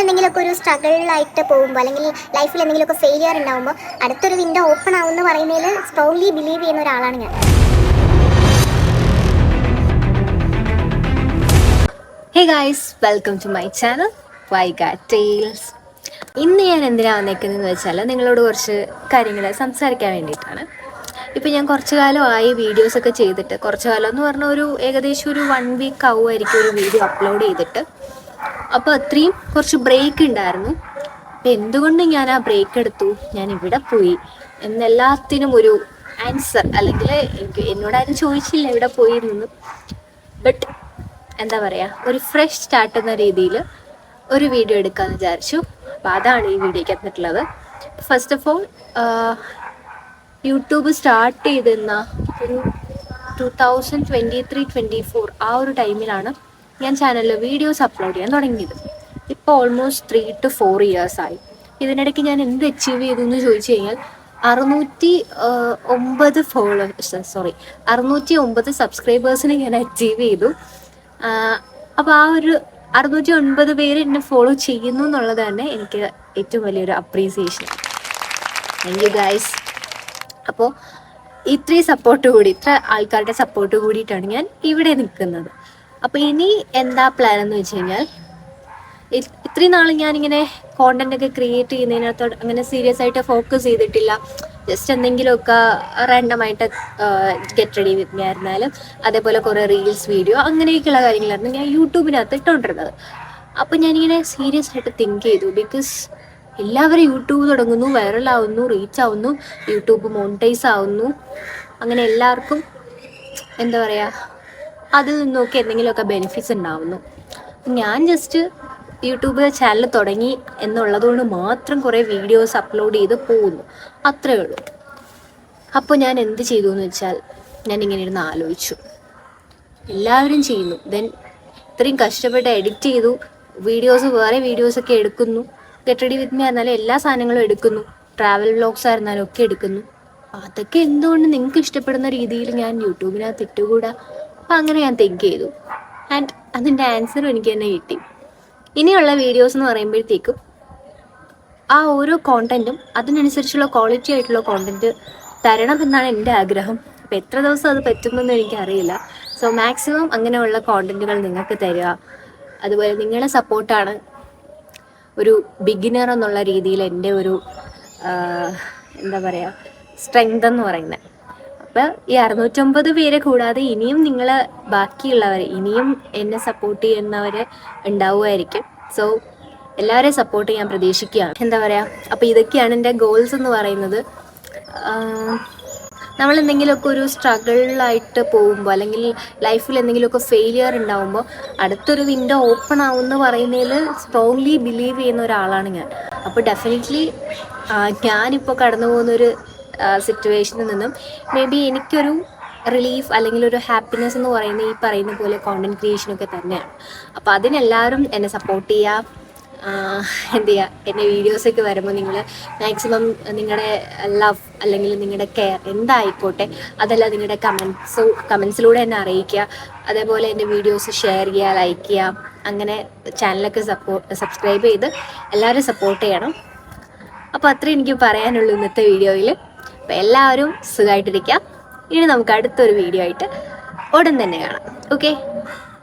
എന്തെങ്കിലുമൊക്കെ ഒരു സ്ട്രഗിളായിട്ട് പോകുമ്പോൾ അല്ലെങ്കിൽ ലൈഫിൽ എന്തെങ്കിലുമൊക്കെ ഫെയിലിയർ ഉണ്ടാകുമ്പോൾ അടുത്തൊരു വിൻഡോ ഓപ്പൺ ആവുമെന്ന് പറയുന്നതിൽ സ്ട്രോങ്ലി ബിലീവ് ചെയ്യുന്ന ഒരാളാണ് ഞാൻ. Hey guys, welcome to my channel Vaiga tales. ഇന്ന് ഞാൻ എന്തിനാണ് വന്നേക്കുന്നതെന്ന് വെച്ചാൽ നിങ്ങളോട് കുറച്ച് കാര്യങ്ങൾ സംസാരിക്കാൻ വേണ്ടിയിട്ടാണ്. ഇപ്പം ഞാൻ കുറച്ച് കാലമായി വീഡിയോസൊക്കെ ചെയ്തിട്ട്, കുറച്ച് കാലം എന്ന് പറഞ്ഞാൽ ഏകദേശം ഒരു 1 വീക്ക് ആവുമായിരിക്കും ഒരു വീഡിയോ അപ്ലോഡ് ചെയ്തിട്ട്. അപ്പോൾ അത്രയും കുറച്ച് ബ്രേക്ക് ഉണ്ടായിരുന്നു. അപ്പം എന്തുകൊണ്ട് ഞാൻ ആ ബ്രേക്ക് എടുത്തു, ഞാൻ ഇവിടെ പോയി എന്നെല്ലാത്തിനും ഒരു ആൻസർ, അല്ലെങ്കിൽ എന്നോടാരും ചോദിച്ചില്ല ഇവിടെ പോയി നിന്ന്. ബട്ട് എന്താ പറയുക, ഒരു ഫ്രഷ് സ്റ്റാർട്ട് എന്ന രീതിയിൽ ഒരു വീഡിയോ എടുക്കാമെന്ന് വിചാരിച്ചു. അപ്പോൾ അതാണ് ഈ വീഡിയോയ്ക്ക് എത്തിയിട്ടുള്ളത്. First of all, YouTube start ചെയ്തിരുന്ന ഒരു 2023-24 ആ ഒരു ടൈമിലാണ് ഞാൻ ചാനലിൽ വീഡിയോസ് അപ്ലോഡ് ചെയ്യാൻ തുടങ്ങിയത്. ഇപ്പോൾ ഓൾമോസ്റ്റ് 3 to 4 years ആയി. ഇതിനിടയ്ക്ക് ഞാൻ എന്ത് അച്ചീവ് ചെയ്തു എന്ന് ചോദിച്ചു കഴിഞ്ഞാൽ 609 സബ്സ്ക്രൈബേഴ്സിനെ ഞാൻ അച്ചീവ് ചെയ്തു. അപ്പോൾ ആ ഒരു 609 പേര് എന്നെ ഫോളോ ചെയ്യുന്നു എന്നുള്ളത് തന്നെ എനിക്ക് ഏറ്റവും വലിയൊരു അപ്രീസിയേഷൻ. Thank you guys. അപ്പോൾ ഇത്ര ആൾക്കാരുടെ സപ്പോർട്ട് കൂടിയിട്ടാണ് ഞാൻ ഇവിടെ നിൽക്കുന്നത്. അപ്പോൾ ഇനി എന്താ പ്ലാൻ എന്ന് വെച്ച് കഴിഞ്ഞാൽ, ഇത്രയും നാൾ ഞാനിങ്ങനെ കോണ്ടന്റ് ഒക്കെ ക്രിയേറ്റ് ചെയ്യുന്നതിനകത്തോട് അങ്ങനെ സീരിയസ് ആയിട്ട് ഫോക്കസ് ചെയ്തിട്ടില്ല. ജസ്റ്റ് എന്തെങ്കിലുമൊക്കെ റാൻഡമായിട്ട് ഗെറ്റ് റെഡി വിത്ത് മീ ആയിരുന്നാലും അതേപോലെ കുറേ റീൽസ് വീഡിയോ അങ്ങനെയൊക്കെയുള്ള കാര്യങ്ങളായിരുന്നു ഞാൻ യൂട്യൂബിനകത്ത് ഇട്ടുകൊണ്ടിരുന്നത്. അപ്പോൾ ഞാനിങ്ങനെ സീരിയസ് ആയിട്ട് തിങ്ക് ചെയ്തു. ബിക്കോസ് എല്ലാവരും യൂട്യൂബ് തുടങ്ങുന്നു, വൈറലാവുന്നു, റീച്ച് ആവുന്നു, യൂട്യൂബ് മോണിറ്റൈസ് ആവുന്നു, അങ്ങനെ എല്ലാവർക്കും എന്താ പറയുക, അതിൽ നിന്നൊക്കെ എന്തെങ്കിലുമൊക്കെ ബെനിഫിറ്റ്സ് ഉണ്ടാവുന്നു. ഞാൻ ജസ്റ്റ് യൂട്യൂബ് ചാനൽ തുടങ്ങി എന്നുള്ളതുകൊണ്ട് മാത്രം കുറേ വീഡിയോസ് അപ്ലോഡ് ചെയ്ത് പോകുന്നു, അത്രയേ ഉള്ളൂ. അപ്പോൾ ഞാൻ എന്ത് ചെയ്തു എന്ന് വെച്ചാൽ, ഞാൻ ഇങ്ങനെ ഇരുന്ന് ആലോചിച്ചു, എല്ലാവരും ചെയ്യുന്നു, ദെൻ ഇത്രയും കഷ്ടപ്പെട്ട് എഡിറ്റ് ചെയ്തു, വേറെ വീഡിയോസൊക്കെ എടുക്കുന്നു, ഗെറ്റ് റെഡി വിത്ത് മീ ആയിരുന്നാലും എല്ലാ സാധനങ്ങളും എടുക്കുന്നു, ട്രാവൽ വ്ലോഗ്സ് ആയിരുന്നാലും ഒക്കെ എടുക്കുന്നു. അതൊക്കെ എന്തുകൊണ്ട് നിങ്ങൾക്ക് ഇഷ്ടപ്പെടുന്ന രീതിയിൽ ഞാൻ യൂട്യൂബിനകത്ത് ഇട്ടുകൂടാ? അപ്പം അങ്ങനെ ഞാൻ തിങ്ക് ചെയ്തു. ആൻഡ് അതിൻ്റെ ആൻസറും എനിക്ക് തന്നെ കിട്ടി. ഇനിയുള്ള വീഡിയോസ് എന്ന് പറയുമ്പോഴത്തേക്കും ആ ഓരോ കോണ്ടന്റും അതിനനുസരിച്ചുള്ള ക്വാളിറ്റി ആയിട്ടുള്ള കോണ്ടന്റ് തരണം എന്നാണ് എൻ്റെ ആഗ്രഹം. അപ്പോൾ എത്ര ദിവസം അത് പറ്റുമെന്ന് എനിക്കറിയില്ല. സോ മാക്സിമം അങ്ങനെയുള്ള കോണ്ടന്റുകൾ നിങ്ങൾക്ക് തരിക. അതുപോലെ നിങ്ങളുടെ സപ്പോർട്ടാണ് ഒരു ബിഗിനർ എന്നുള്ള രീതിയിൽ എൻ്റെ ഒരു എന്താ പറയുക സ്ട്രെങ്ത് എന്ന് പറയുന്നത്. അപ്പോൾ ഈ 609 പേരെ കൂടാതെ ഇനിയും ബാക്കിയുള്ളവർ, ഇനിയും എന്നെ സപ്പോർട്ട് ചെയ്യുന്നവർ ഉണ്ടാവുമായിരിക്കും. സോ എല്ലാവരെയും സപ്പോർട്ട് ചെയ്യാൻ പ്രതീക്ഷിക്കുകയാണ്. എന്താ പറയുക, അപ്പോൾ ഇതൊക്കെയാണ് എൻ്റെ ഗോൾസ് എന്ന് പറയുന്നത്. നമ്മൾ എന്തെങ്കിലുമൊക്കെ ഒരു സ്ട്രഗിളായിട്ട് പോകുമ്പോൾ, അല്ലെങ്കിൽ ലൈഫിൽ എന്തെങ്കിലുമൊക്കെ ഫെയിലിയർ ഉണ്ടാകുമ്പോൾ അടുത്തൊരു വിൻഡോ ഓപ്പൺ ആവുമെന്ന് പറയുന്നതിൽ സ്ട്രോങ്ലി ബിലീവ് ചെയ്യുന്ന ഒരാളാണ് ഞാൻ. അപ്പോൾ ഡെഫിനറ്റ്ലി ഞാനിപ്പോൾ കടന്നു പോകുന്നൊരു സിറ്റുവേഷനിൽ നിന്നും മേ ബി എനിക്കൊരു റിലീഫ് അല്ലെങ്കിൽ ഒരു ഹാപ്പിനെസ് എന്ന് പറയുന്നത് ഈ പറയുന്ന പോലെ കോണ്ടന്റ് ക്രിയേഷനൊക്കെ തന്നെയാണ്. അപ്പോൾ അതിനെല്ലാവരും എന്നെ സപ്പോർട്ട് ചെയ്യുക. എന്ത് ചെയ്യുക, എൻ്റെ വീഡിയോസൊക്കെ വരുമ്പോൾ നിങ്ങൾ മാക്സിമം നിങ്ങളുടെ ലവ് അല്ലെങ്കിൽ നിങ്ങളുടെ കെയർ എന്തായിക്കോട്ടെ അതെല്ലാം നിങ്ങളുടെ കമൻസിലൂടെ എന്നെ അറിയിക്കുക. അതേപോലെ എൻ്റെ വീഡിയോസ് ഷെയർ ചെയ്യുക, ലൈക്ക് ചെയ്യുക, അങ്ങനെ ചാനലൊക്കെ സബ്സ്ക്രൈബ് ചെയ്ത് എല്ലാവരും സപ്പോർട്ട് ചെയ്യണം. അപ്പോൾ അത്രയും എനിക്ക് പറയാനുള്ളൂ ഇന്നത്തെ വീഡിയോയിൽ. അപ്പോൾ എല്ലാവരും സുഖമായിട്ടിരിക്കുക. ഇനി നമുക്ക് അടുത്തൊരു വീഡിയോ ആയിട്ട് ഉടൻ തന്നെ കാണാം. ഓക്കെ,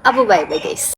അപ്പോൾ ബൈ ബൈ ഗൈസ്.